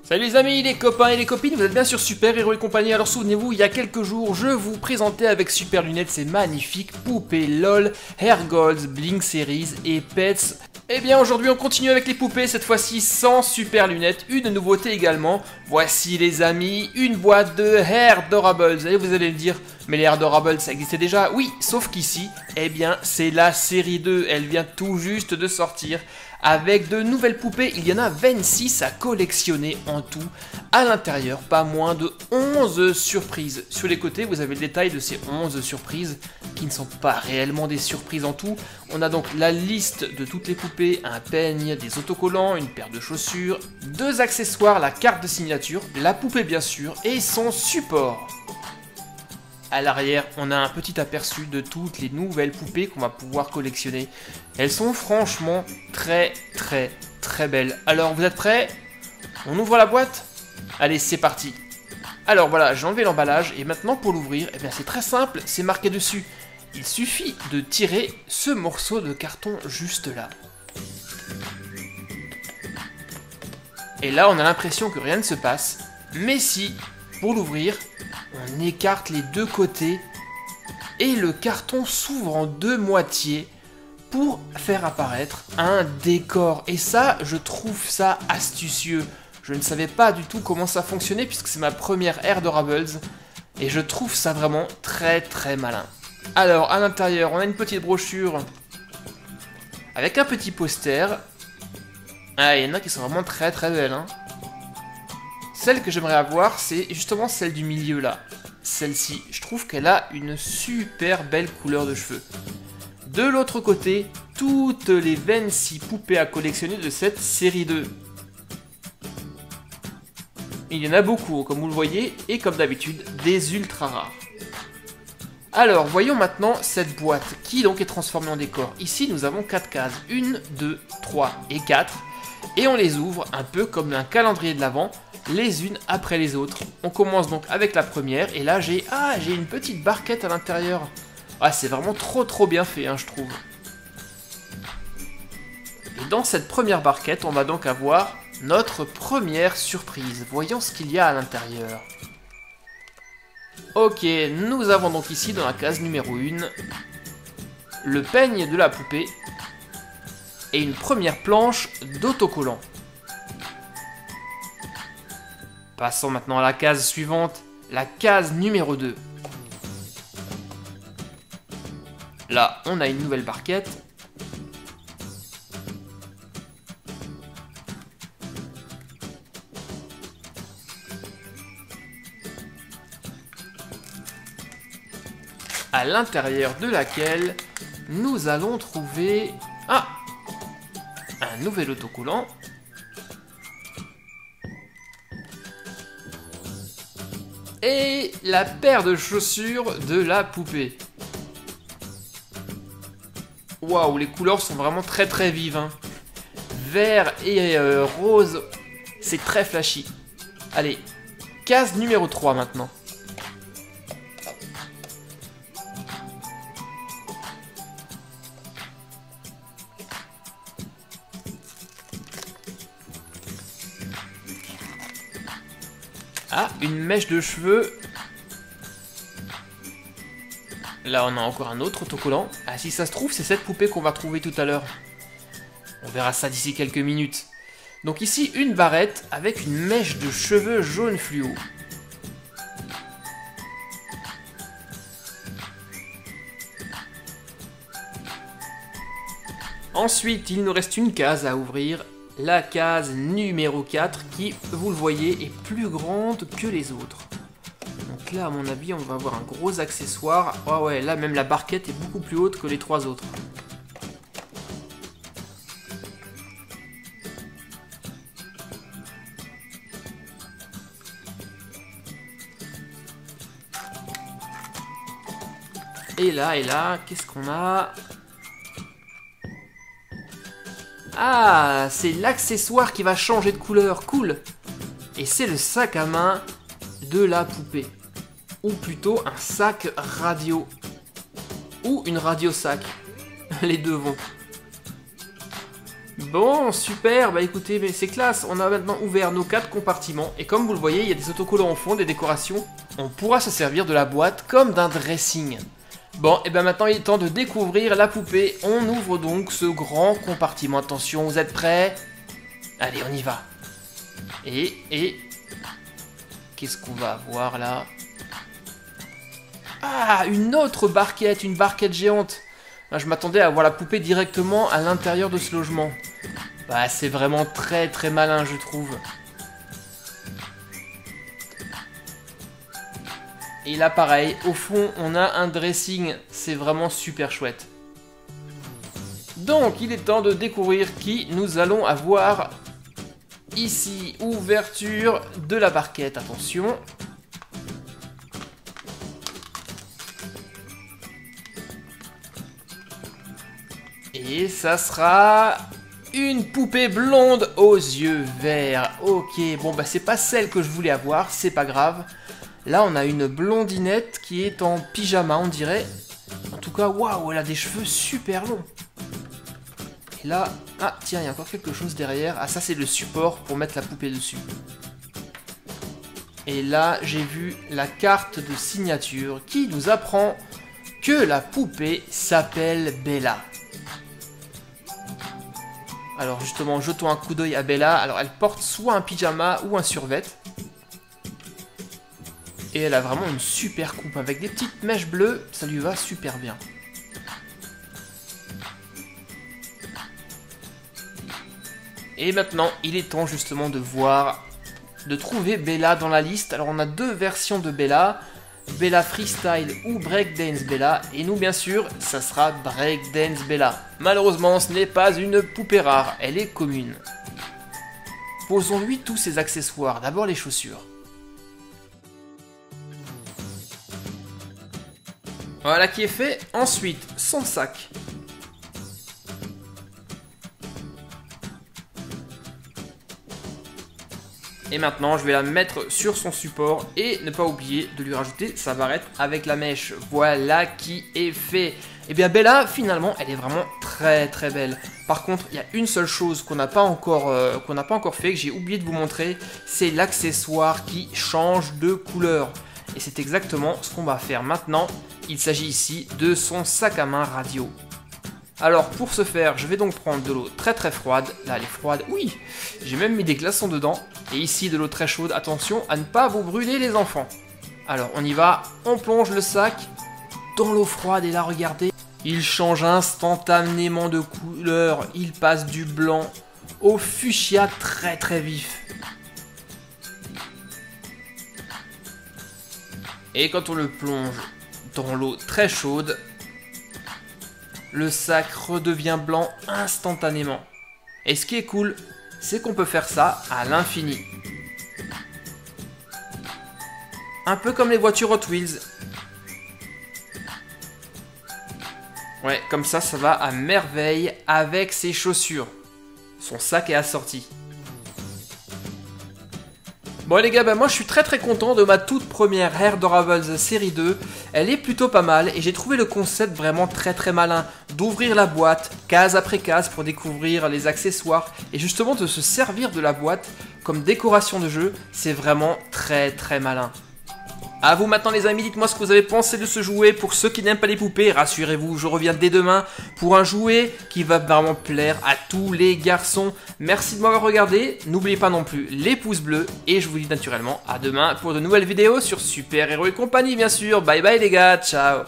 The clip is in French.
Salut les amis, les copains et les copines, vous êtes bien sur Super Héros et compagnie. Alors souvenez-vous, il y a quelques jours, je vous présentais avec Super Lunettes ces magnifiques poupées LOL, Hergolds, Blink Series et Pets. Et bien aujourd'hui on continue avec les poupées, cette fois-ci sans Super Lunettes, une nouveauté également. Voici les amis, une boîte de Hairdorables. Et vous allez me dire, mais les Hairdorables ça existait déjà? Oui, sauf qu'ici, eh bien c'est la série 2, elle vient tout juste de sortir. Avec de nouvelles poupées, il y en a 26 à collectionner en tout. À l'intérieur, pas moins de 11 surprises. Sur les côtés, vous avez le détail de ces 11 surprises, qui ne sont pas réellement des surprises en tout. On a donc la liste de toutes les poupées, un peigne, des autocollants, une paire de chaussures, 2 accessoires, la carte de signature, la poupée bien sûr, et son support. À l'arrière, on a un petit aperçu de toutes les nouvelles poupées qu'on va pouvoir collectionner. Elles sont franchement très belles. Alors, vous êtes prêts? On ouvre la boîte? Allez, c'est parti. Alors voilà, j'ai enlevé l'emballage et maintenant pour l'ouvrir, eh bien c'est très simple, c'est marqué dessus. Il suffit de tirer ce morceau de carton juste là. Et là, on a l'impression que rien ne se passe. Mais si, pour l'ouvrir, on écarte les deux côtés et le carton s'ouvre en deux moitiés pour faire apparaître un décor. Et ça, je trouve ça astucieux. Je ne savais pas du tout comment ça fonctionnait puisque c'est ma première Hairdorables et je trouve ça vraiment très malin. Alors, à l'intérieur, on a une petite brochure avec un petit poster. Ah, il y en a qui sont vraiment très belles, hein. Celle que j'aimerais avoir, c'est justement celle du milieu là. Celle-ci, je trouve qu'elle a une super belle couleur de cheveux. De l'autre côté, toutes les 26 poupées à collectionner de cette série 2. Il y en a beaucoup, comme vous le voyez, et comme d'habitude, des ultra rares. Alors, voyons maintenant cette boîte, qui donc est transformée en décor. Ici, nous avons 4 cases, 1, 2, 3 et 4. Et on les ouvre un peu comme un calendrier de l'Avent, les unes après les autres. On commence donc avec la première, et là j'ai une petite barquette à l'intérieur. Ah, c'est vraiment trop bien fait, hein, je trouve. Et dans cette première barquette, on va donc avoir notre première surprise. Voyons ce qu'il y a à l'intérieur. Ok, nous avons donc ici dans la case numéro 1, le peigne de la poupée et une première planche d'autocollant. Passons maintenant à la case suivante, la case numéro 2. Là, on a une nouvelle barquette. À l'intérieur de laquelle nous allons trouver un nouvel autocollant. Et la paire de chaussures de la poupée. Waouh, les couleurs sont vraiment très vives, hein. Vert et rose, c'est très flashy. Allez, case numéro 3 maintenant. Ah, une mèche de cheveux. Là, on a encore un autre autocollant. Ah, si ça se trouve, c'est cette poupée qu'on va trouver tout à l'heure. On verra ça d'ici quelques minutes. Donc ici, une barrette avec une mèche de cheveux jaune fluo. Ensuite, il nous reste une case à ouvrir. La case numéro 4 qui, vous le voyez, est plus grande que les autres. Donc là, à mon avis, on va avoir un gros accessoire. Ah ouais, là même la barquette est beaucoup plus haute que les 3 autres. Et là, qu'est-ce qu'on a ? Ah, c'est l'accessoire qui va changer de couleur, cool. Et c'est le sac à main de la poupée. Ou plutôt un sac radio. Ou une radio sac. Les deux vont. Bon, super, bah écoutez, mais c'est classe, on a maintenant ouvert nos 4 compartiments, et comme vous le voyez, il y a des autocollants au fond, des décorations. On pourra se servir de la boîte comme d'un dressing. Bon, et bien maintenant il est temps de découvrir la poupée. On ouvre donc ce grand compartiment. Attention, vous êtes prêts? Allez, on y va. Et... qu'est-ce qu'on va avoir là? Ah, une autre barquette, une barquette géante. Je m'attendais à voir la poupée directement à l'intérieur de ce logement. Bah, c'est vraiment très très malin, je trouve. Et là, pareil, au fond, on a un dressing. C'est vraiment super chouette. Donc, il est temps de découvrir qui nous allons avoir ici. Ouverture de la barquette, attention. Et ça sera une poupée blonde aux yeux verts. Ok, bon bah c'est pas celle que je voulais avoir, c'est pas grave. Là on a une blondinette qui est en pyjama on dirait. En tout cas, waouh, elle a des cheveux super longs. Et là, ah tiens, il y a encore quelque chose derrière. Ah ça c'est le support pour mettre la poupée dessus. Et là j'ai vu la carte de signature qui nous apprend que la poupée s'appelle Bella. Alors justement, jetons un coup d'œil à Bella. Alors elle porte soit un pyjama ou un survêt. Et elle a vraiment une super coupe avec des petites mèches bleues. Ça lui va super bien. Et maintenant, il est temps justement de voir, de trouver Bella dans la liste. Alors on a 2 versions de Bella. Bella Freestyle ou Breakdance Bella, et nous bien sûr, ça sera Breakdance Bella. Malheureusement, ce n'est pas une poupée rare, elle est commune. Posons-lui tous ses accessoires, d'abord les chaussures. Voilà qui est fait, ensuite son sac. Et maintenant, je vais la mettre sur son support et ne pas oublier de lui rajouter sa barrette avec la mèche. Voilà qui est fait. Et bien Bella, finalement, elle est vraiment très très belle. Par contre, il y a une seule chose qu'on n'a pas encore fait, que j'ai oublié de vous montrer, c'est l'accessoire qui change de couleur. Et c'est exactement ce qu'on va faire maintenant. Il s'agit ici de son sac à main radio. Alors pour ce faire, je vais donc prendre de l'eau très très froide. Là elle est froide, oui. J'ai même mis des glaçons dedans. Et ici de l'eau très chaude, attention à ne pas vous brûler les enfants. Alors on y va, on plonge le sac dans l'eau froide et là regardez. Il change instantanément de couleur, il passe du blanc au fuchsia très très vif. Et quand on le plonge dans l'eau très chaude, le sac redevient blanc instantanément. Et ce qui est cool, c'est qu'on peut faire ça à l'infini. Un peu comme les voitures Hot Wheels. Ouais, comme ça, ça va à merveille avec ses chaussures. Son sac est assorti. Bon les gars, moi je suis très très content de ma toute première Hairdorables série 2. Elle est plutôt pas mal et j'ai trouvé le concept vraiment très très malin. D'ouvrir la boîte, case après case pour découvrir les accessoires. Et justement de se servir de la boîte comme décoration de jeu, c'est vraiment très très malin. A vous maintenant les amis, dites-moi ce que vous avez pensé de ce jouet. Pour ceux qui n'aiment pas les poupées, rassurez-vous, je reviens dès demain pour un jouet qui va vraiment plaire à tous les garçons. Merci de m'avoir regardé, n'oubliez pas non plus les pouces bleus et je vous dis naturellement à demain pour de nouvelles vidéos sur Super Héros et compagnie bien sûr. Bye bye les gars, ciao.